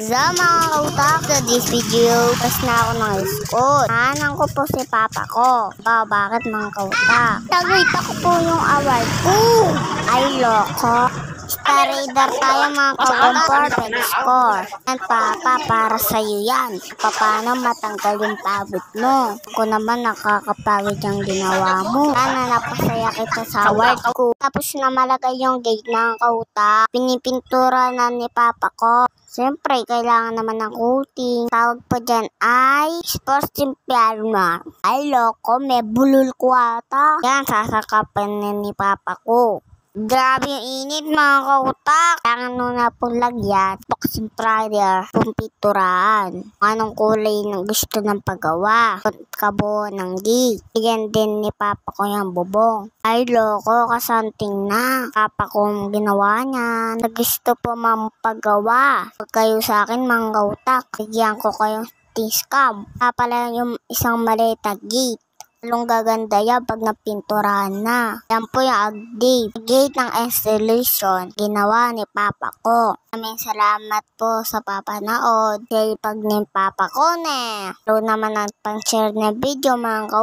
Mga kautak, sa this video, pas na ako ng school. Nahanan ko po si papa ko. Bakit mga kautak? Nagkita ko po yung award ko. Ay, loko. Star Raider tayo mga kautak, perfect score. Yan papa, para sa'yo yan. Paano matanggal yung pagod mo? Ako naman nakakapagod yung ginawa mo. Sana napasaya kita sa award ko. Tapos na malagay yung gate ng kautak. Pinipintura na ni papa ko. Siyempre, kailangan naman ng coating. Tawag po dyan ay sports champion. Ay, loko, may bulol ko ata. Yan, sasakapan ni papa ko. Grabe yung init mga kautak. Kailangan nung na pong lagyan. Boxing Friday, pumpiturahan. Anong kulay ng gusto ng paggawa. Kabuo ng gate. Bigyan din ni papa ko yung bubong. Ay loko, kasanting na. Papa ko ginawa niyan. Gusto po mampagawa. Pag kayo sa akin mga kautak, bigyan ko kayong T-scam. Pala yung isang maliit na gate. Talong gaganda yan pag napinturahan na. Yan po yung gate ng installation. Ginawa ni papa ko. Maraming salamat po sa papanood. Dahil pag ni papa ko Lalo naman ang pang-share na video mga kautak.